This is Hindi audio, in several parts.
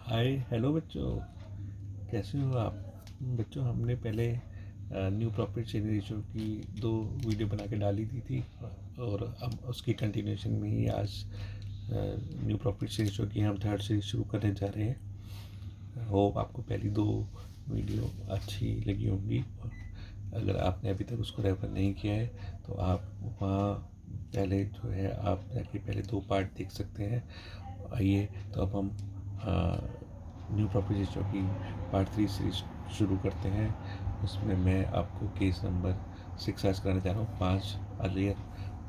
हाय हेलो बच्चों, कैसे हो आप? बच्चों, हमने पहले न्यू प्रॉफिट शेयरिंग रेशियो की 2 वीडियो बना के डाली दी थी और अब उसकी कंटिन्यूशन में ही आज न्यू प्रॉफिट शेयरिंग रेशियो की हम थर्ड सीरीज शुरू करने जा रहे हैं। होप आपको पहली 2 वीडियो अच्छी लगी होंगी। अगर आपने अभी तक उसको रेफर नहीं किया है तो आप वहाँ पहले जो है आप जाके पहले 2 पार्ट देख सकते हैं। आइए तो अब हम न्यू प्रॉपर्टीज की पार्ट 3 सीरीज शुरू करते हैं। उसमें मैं आपको केस नंबर 6 आज कराने जा रहा हूँ।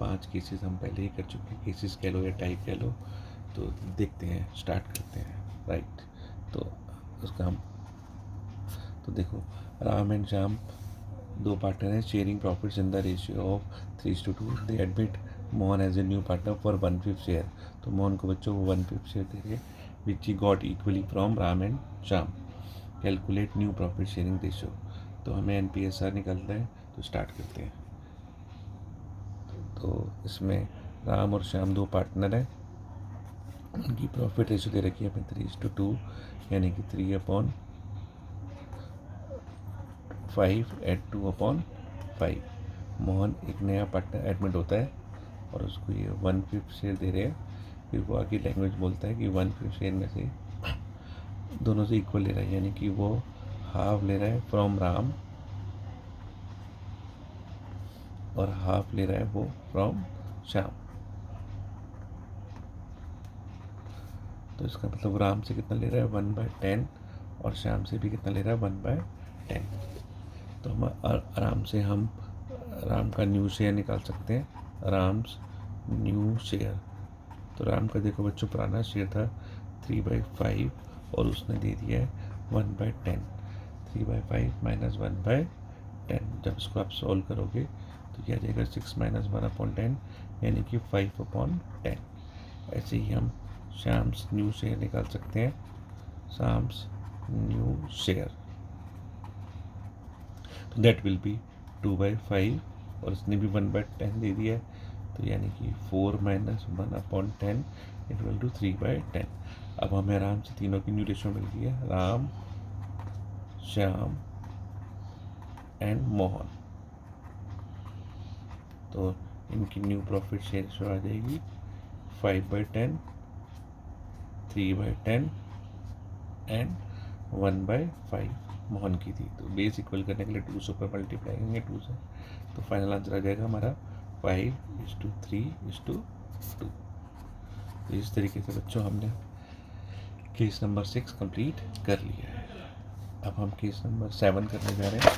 5 केसेस हम पहले ही कर चुके हैं, केसेस कह लो या टाइप कह लो। तो देखते हैं, स्टार्ट करते हैं। राइट, तो उसका हम तो देखो, राम एंड श्याम 2 पार्टनर हैं, sharing profits in the ratio of 3:2। They admit Mohan as a new partner for 1/5 share. तो मोहन को बच्चों को 1/5 शेयर दे रहे, which he got equally from Ram and Shyam. Calculate new profit sharing ratio. तो हमें NPSR निकालना है, तो स्टार्ट करते हैं। तो इसमें राम और श्याम 2 पार्टनर हैं, उनकी प्रॉफिट रेशियो दे रखी है हमें 3:2, यानी कि 3/5 एट 2/5। मोहन एक नया पार्टनर एडमिट होता है और उसको ये 1/5 शेयर दे रहे हैं। फिर वो आगे लैंग्वेज बोलता है कि 1/5 शेयर में से दोनों से इक्वल ले रहा है, यानी कि वो हाफ ले रहा है फ्रॉम राम और हाफ ले रहा है वो फ्रॉम श्याम। तो इसका मतलब राम से कितना ले रहा है 1/10 और श्याम से भी कितना ले रहा है 1/10। तो हम आराम से हम राम का न्यू शेयर निकाल सकते हैं। राम्स न्यू शेयर, तो राम का देखो बच्चों पुराना शेयर था 3/5 और उसने दे दिया है 1/10। 3/5 माइनस 1/10, जब इसको आप सॉल्व करोगे तो क्या आ जाएगा 6 माइनस 1/10, यानी कि 5/10। ऐसे ही हम शाम्स न्यू शेयर निकाल सकते हैं। शाम्स न्यू शेयर, तो दैट विल बी 2/5 और इसने भी 1/10 दे दिया है, तो यानी कि 4 माइनस 1/10 इक्वल टू 3/10। अब हमें आराम से तीनों की न्यू रेशियो मिल गई है, राम, श्याम एंड मोहन। तो इनकी न्यू प्रॉफिट शेयर रेशियो आ जाएगी 5/10, 3/10 एंड 1/5। मोहन की थी, तो बेस इक्वल करने के लिए 2 से ऊपर मल्टीप्लाई करेंगे 2 से, तो फाइनल आंसर आ जाएगा हमारा 5:3:2। तो इस तरीके से बच्चों हमने केस नंबर 6 कंप्लीट कर लिया है। अब हम केस नंबर 7 करने जा रहे हैं।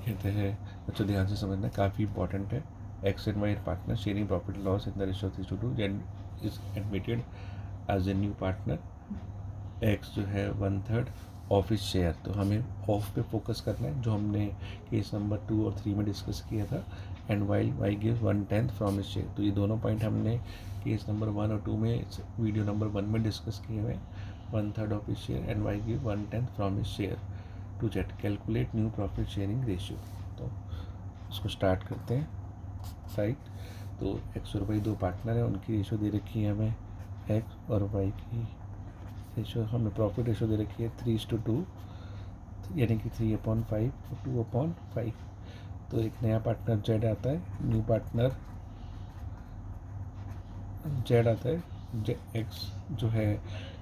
कहते हैं बच्चों ध्यान से समझना, काफ़ी इंपॉर्टेंट है। X and Y partner sharing profit loss in the ratio 3:2 is admitted as a new partner. X जो है 1/3 ऑफ इस शेयर, तो हमें ऑफ पे फोकस करना है जो हमने केस नंबर 2 और 3 में डिस्कस किया था। And Y Y gives 1/10 from his share, तो ये दोनों पॉइंट हमने केस नंबर 1 और 2 में वीडियो नंबर 1 में डिस्कस किए हुए। 1/3 of his share and Y give 1/10 from his share to Z calculate new profit sharing ratio. तो उसको स्टार्ट करते हैं। राइट, तो एक्स और वाई 2 पार्टनर हैं, उनकी रेशियो दे रखी है हमें। एक्स और वाई की रेशियो, हमें प्रॉफिट रेशियो दे रखी है 3:2, यानी कि 3/5 और 2/5। तो एक नया पार्टनर जेड आता है, न्यू पार्टनर जेड आता है। एक्स जो है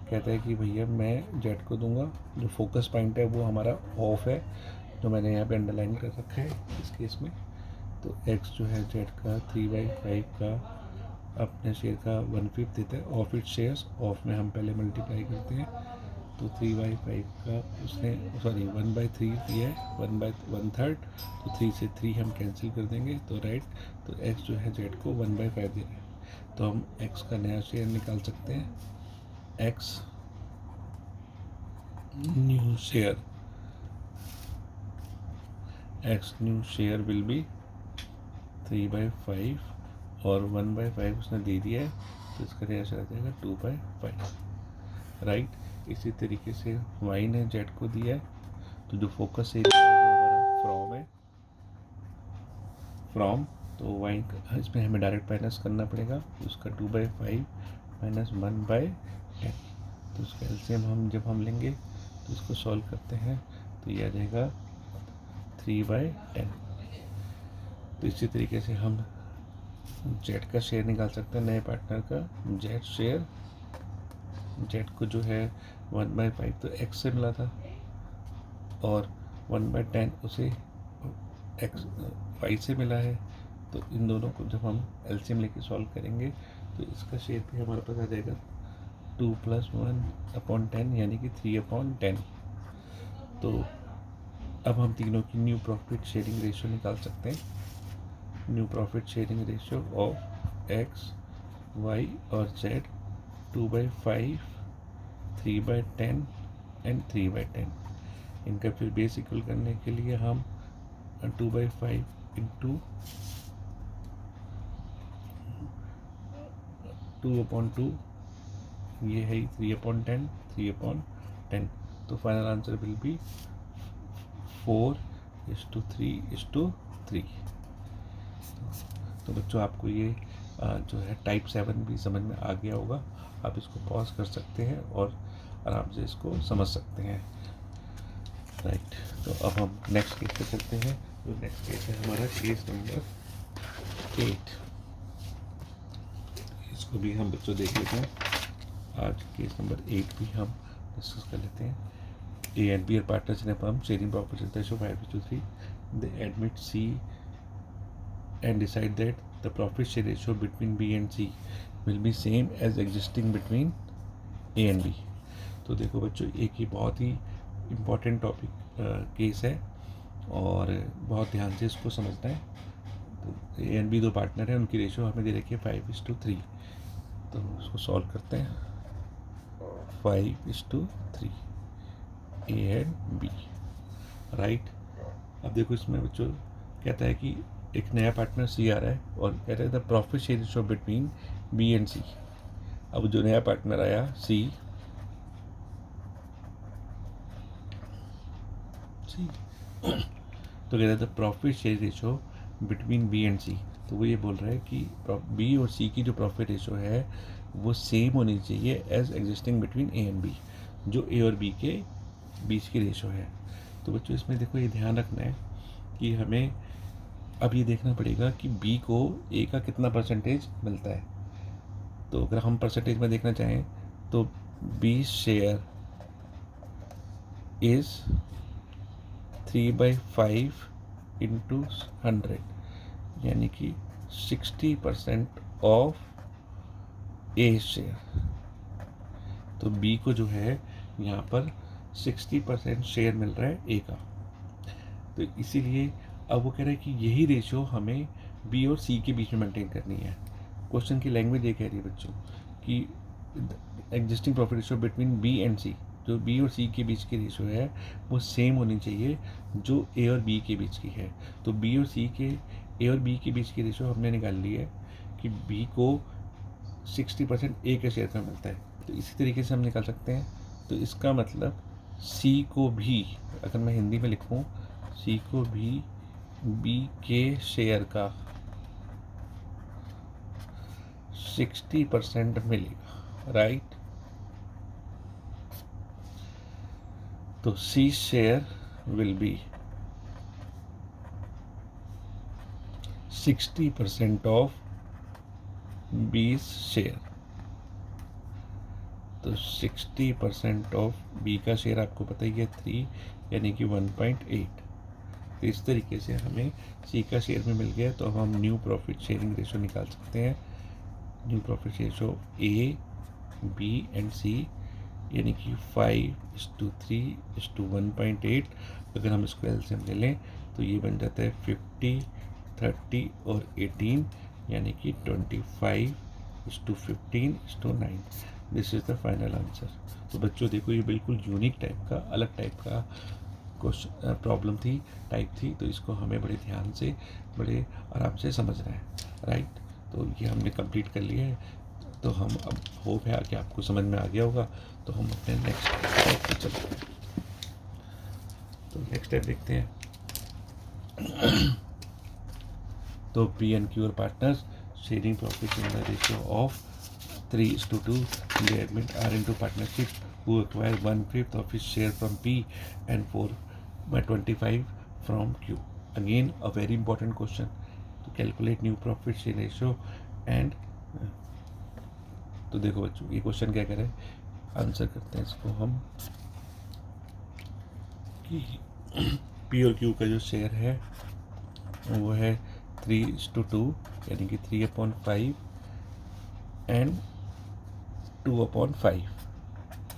कहता है कि भैया मैं जेड को दूंगा। जो फोकस पॉइंट है वो हमारा ऑफ है, जो मैंने यहाँ पे अंडरलाइन कर रखा है इस केस में। तो एक्स जो है जेड का 3/5 का अपने शेयर का 1/5 देता है। ऑफ इट शेयर्स, ऑफ में हम पहले मल्टीप्लाई करते हैं, तो 3/5 का उसने 1/3 दिया है, 1/3, तो 3 से 3 हम कैंसिल कर देंगे। तो राइट, तो एक्स जो है जेड को 1/5 दे रहा है, तो हम एक्स का नया शेयर निकाल सकते हैं। X new share, x new share will B 3/5 और 1/5 उसने दे दिया है, तो इसका नया शेयर आ जाएगा 2/5। राइट, इसी तरीके से वाई ने जेड को दिया है, तो जो फोकस एरिया है वो हमारा फ्रॉम है, फ्रॉम। तो वाई इसमें हमें डायरेक्ट माइनस करना पड़ेगा, तो उसका 2/5 माइनस 1/10। तो इसका एलसीएम जब हम लेंगे तो इसको सॉल्व करते हैं तो ये आ जाएगा 3/10। तो इसी तरीके से हम जेड का शेयर निकाल सकते हैं नए पार्टनर का। जेड शेयर, जेड को जो है 1/5 तो एक्स से मिला था और 1/10 उसे एक्स वाई से मिला है। तो इन दोनों को जब हम एलसीएम लेके सॉल्व करेंगे तो इसका शेयर भी हमारे पास आ जाएगा 2 + 1/10 यानी कि 3/10। तो अब हम तीनों की न्यू प्रॉफिट शेयरिंग रेशियो निकाल सकते हैं। New profit sharing ratio of X, Y और जेड 2/5, 3/10 एंड 3/10। इनका फिर बेस इक्वल करने के लिए हम 2/5 इंटू 2/2 ये है 3/10, 3/10। तो फाइनल आंसर विल बी 4:3:3। तो बच्चों आपको ये जो है टाइप 7 भी समझ में आ गया होगा। आप इसको पॉज कर सकते हैं और आराम से इसको समझ सकते हैं। राइट, तो अब हम नेक्स्ट केस पे चलते हैं। तो नेक्स्ट केस है हमारा केस नंबर 8। इसको भी हम बच्चों देख लेते हैं। आज केस नंबर 8 भी हम डिस्कस कर लेते हैं। A and B are partners in a firm, sharing profits in the ratio 5:3. They admit C and decide that the profit share ratio between B and C will be same as existing between A and B. तो देखो बच्चों, एक ही बहुत ही इम्पोर्टेंट टॉपिक केस है और बहुत ध्यान से इसको समझना है। तो A and B दो पार्टनर हैं, उनकी रेशियो हमें दे रखी है 5:3। तो उसको सॉल्व करते हैं। 5:3 A and B, राइट। अब देखो इसमें बच्चों कहता है कि एक नया पार्टनर C आ रहा है और कहता है the profit share ratio between B and C। अब जो नया पार्टनर आया C तो कहता है the profit share ratio between B and C। तो वो ये बोल रहा है कि B और C की जो प्रॉफिट रेशियो है वो सेम होनी चाहिए as existing between A and B, जो A और B के बीच की रेशो है। तो बच्चों इसमें देखो ये ध्यान रखना है कि हमें अब ये देखना पड़ेगा कि B को A का कितना परसेंटेज मिलता है। तो अगर हम परसेंटेज में देखना चाहें तो B शेयर इज 3/5 इंटू 100 यानी कि 60% ऑफ A शेयर। तो B को जो है यहाँ पर 60% शेयर मिल रहा है A का। तो इसीलिए अब वो कह रहा है कि यही रेशियो हमें B और C के बीच में मेंटेन करनी है। क्वेश्चन की लैंग्वेज ये कह रही है बच्चों कि existing profit ratio between B and C, जो B और C के बीच की रेशियो है वो सेम होनी चाहिए जो A और B के बीच की है। तो B और C के A और B के बीच की रेशियो हमने निकाल ली है कि B को 60% A के शेयर का मिलता है। तो इसी तरीके से हम निकाल सकते हैं। तो इसका मतलब C को भी, अगर मैं हिंदी में लिखूं, C को भी B के शेयर का 60% मिलेगा, राइट। तो C share will B 60% of B share. तो 60% ऑफ B का शेयर आपको पता ही है 3 यानी कि 1.8। तो इस तरीके से हमें C का शेयर भी मिल गया। तो अब हम न्यू प्रॉफिट शेयरिंग रेशो निकाल सकते हैं। New profit ratio A, B and C यानी कि 5:3:1.8। अगर हम इसको एलसीएम ले लें तो ये बन जाता है 50, 30 और 18 यानी कि 25:15:9। This is the final answer. तो बच्चों देखो ये बिल्कुल यूनिक टाइप का, अलग टाइप का क्वेश्चन प्रॉब्लम थी, टाइप थी। तो इसको हमें बड़े ध्यान से, बड़े आराम से समझना है, राइट। तो ये हमने कंप्लीट कर लिया है। तो हम अब होप है कि आपको समझ में आ गया होगा। तो हम अपने नेक्स्ट टाइप पे चलते हैं। तो नेक्स्ट टाइप देखते हैं। तो P and Q partners sharing profit in the ratio of 3:2. They admit R into partnership who acquire 1/5 of his share from P and 4/25 from Q. Again, a very important question to calculate new profit share ratio and तो देखो बच्चों, ये क्वेश्चन क्या करें, आंसर करते हैं इसको हम कि पी और क्यू का जो शेयर है वो है 3:2, यानी कि 3/5 एंड 2/5,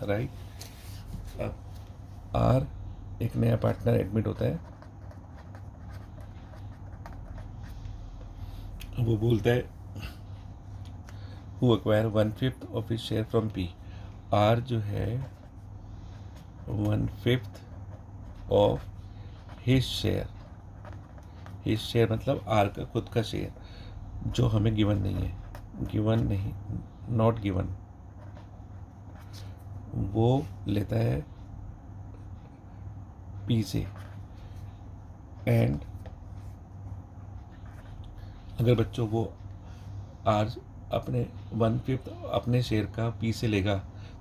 राइट। अब आर, एक नया पार्टनर एडमिट होता है, वो बोलता है who acquire 1/5 of his share from P. R जो है 1/5 of his share, his share मतलब आर का खुद का शेयर, जो हमें गिवन नहीं है, गिवन नहीं, नॉट गिवन, वो लेता है पी से। एंड अगर बच्चों वो आर अपने 1/5 अपने शेयर का पी से लेगा,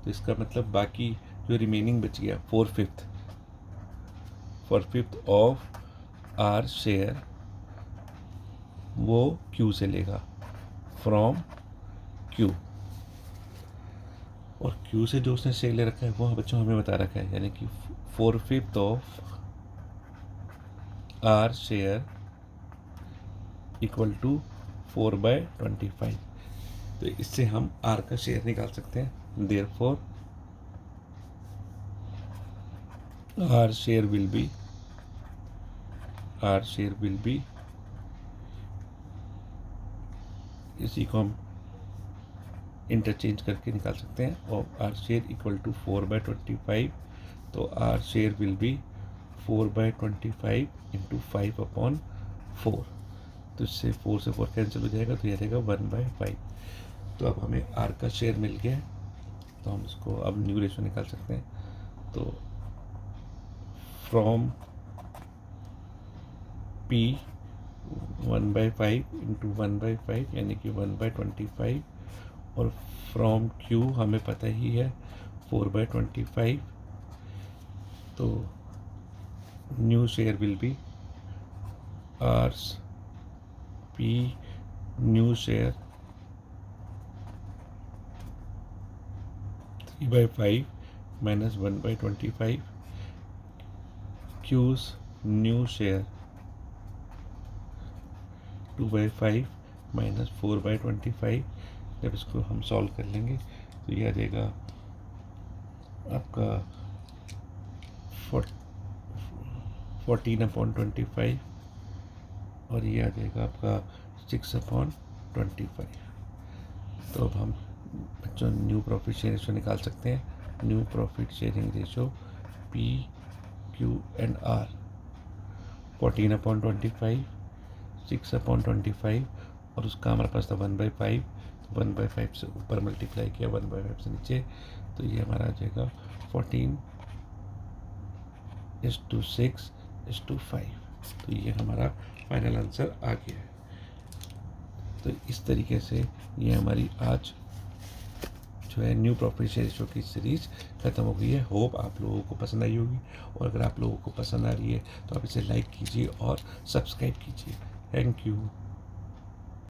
तो इसका मतलब बाकी जो रिमेनिंग बच गया 4/5 ऑफ आर शेयर वो क्यू से लेगा फ्रॉम क्यू। और क्यू से जो उसने शेयर ले रखा है वो बच्चों हमें बता रखा है, यानी कि 4/5 of R share equal to 4/25। तो इससे हम आर का शेयर निकाल सकते हैं। Therefore R share will be, इसी को हम इंटरचेंज करके निकाल सकते हैं, और आर शेयर इक्वल टू 4/25, तो R share will be 4/25 into 5/4। तो इससे 4 से 4 कैंसिल हो जाएगा, तो यह रहेगा 1/5। तो अब हमें आर का शेयर मिल गया, तो हम इसको अब न्यू रेशो निकाल सकते हैं। तो फ्रॉम पी 1/5 इंटू 1/5 यानी कि 1/25, और फ्रॉम क्यू हमें पता ही है 4/25। तो new share will be R's P new share 3/5 minus 1/25, Q's new share 2/5 minus 4/25। जब इसको हम सॉल्व कर लेंगे तो यह आ जाएगा आपका 14/25, और ये आ जाएगा आपका 6/25। तो अब हम बच्चों न्यू प्रॉफिट शेयर रेशो निकाल सकते हैं। New profit sharing ratio P Q and R 14/25, 6/25, और उसका हमारे पास था 1/5, 1/5 से ऊपर मल्टीप्लाई किया 1/5 से नीचे, तो ये हमारा आ जाएगा 14:6:5। तो ये हमारा फाइनल आंसर आ गया है। तो इस तरीके से ये हमारी आज जो है न्यू प्रॉफिट शेयर रेशो की सीरीज खत्म हो गई है। होप आप लोगों को पसंद आई होगी, और अगर आप लोगों को पसंद आ रही है तो आप इसे लाइक कीजिए और सब्सक्राइब कीजिए। Thank you.